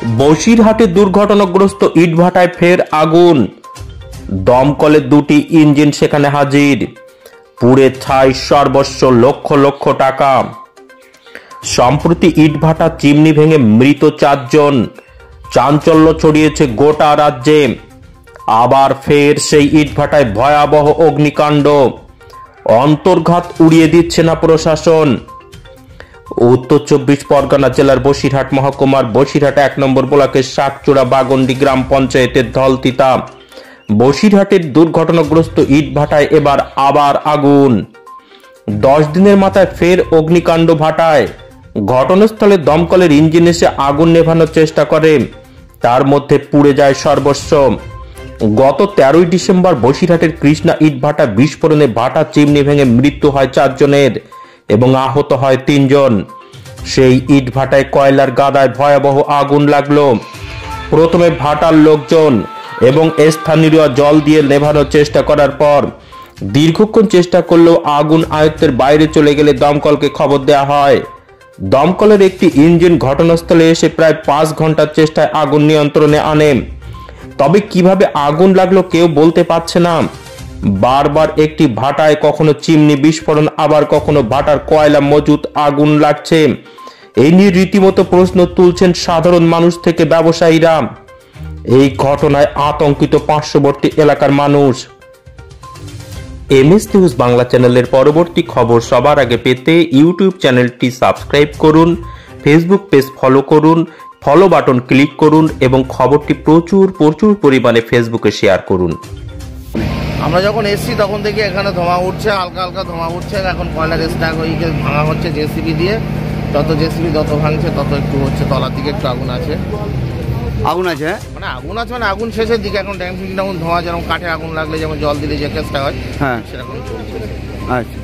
বসিরহাটে দুর্ঘটনাগ্রস্ত ইটভাটায় ফের আগুন। দমকলের দুটি ইঞ্জিন সেখানে হাজির। পুড়ে ছাই সর্বস্ব, লক্ষ লক্ষ টাকা। সম্প্রতি ইটভাটা চিমনি ভেঙে মৃত 4 জন। চাঞ্চল্য ছড়িয়েছে গোটা রাজ্যে। আবার ফের সেই ইটভাটায় ভয়াবহ অগ্নিকাণ্ড। অন্তর্ঘাত উড়িয়ে দিচ্ছে না প্রশাসন। উত্তর 24 পরগনা জেলার বসিরহাট মহকুমার বসিরহাট 1 নম্বর ব্লকের শাকচূড়া বাগন্ডি গ্রাম পঞ্চায়েতের ধলতিতা বসিরহাটের দুর্ঘটনাগ্রস্ত ইটভাটায় এবার আবার আগুন। 10 দিনের মাথায় ফের অগ্নিকাণ্ড ভাটায়। ঘটনাস্থলে দমকলের ইঞ্জিন এসে আগুন নেভানোর চেষ্টা করে, তার মধ্যে পুড়ে যায় সর্বস্ব। গত 13ই ডিসেম্বর বসিরহাটের কৃষ্ণা ইটভাটা বিস্ফোরণে ভাটা চিমনি ভেঙে মৃত্যু হয় 4 জনের এবং আহত হয় 3 জন। সেই ইটভাটায় কয়লার গাদায় ভয়াবহ আগুন লাগলো। প্রথমে ভাটার লোকজন এবং স্থানীয়রা জল দিয়ে নেভানোর চেষ্টা করার পর দীর্ঘক্ষণ চেষ্টা করলেও আগুন আয়ত্তের বাইরে চলে গেলে দমকলকে খবর দেওয়া হয়। দমকলের একটি ইঞ্জিন ঘটনাস্থলে এসে প্রায় 5 ঘন্টার চেষ্টায় আগুন নিয়ন্ত্রণে আনে। তবে কিভাবে আগুন লাগলো কেউ বলতে পারছে না। বারবার একটি ভাটায় কখনো চিমনি বিস্ফোরণ, আবার কখনো ভাটার কয়লা মজুত আগুন লাগছে। এই নিয়ে রীতিমতো প্রশ্ন তুলছেন সাধারণ মানুষ থেকে ব্যবসায়ীরা। এই ঘটনায় আতঙ্কিত পার্শ্ববর্তী এলাকার মানুষ। এমএস নিউজ বাংলা চ্যানেলের পরবর্তী খবর সবার আগে পেতে ইউটিউব চ্যানেলটি সাবস্ক্রাইব করুন, ফেসবুক পেজ ফলো করুন, ফলো বাটন ক্লিক করুন এবং খবরটি প্রচুর পরিমাণে ফেসবুকে শেয়ার করুন। আমরা যখন এসছি তখন থেকে এখানে ধোঁয়া উঠছে, হালকা হালকা ধোঁয়া উঠছে। এখন কয়লার স্ট্যাক হয়ে ভাঙা হচ্ছে জেসিবি দিয়ে। যত জেসিবি যত ভাঙছে তত একটু হচ্ছে, তলার দিকে একটু আগুন আছে। আগুন আছে মানে আগুন শেষের দিকে। এখন ট্যাঙ্ক ধোঁয়া, যেমন কাঠে আগুন লাগলে যেমন জল দিলে যে কেসটা হয়, হ্যাঁ সেরকম চলছে। আচ্ছা।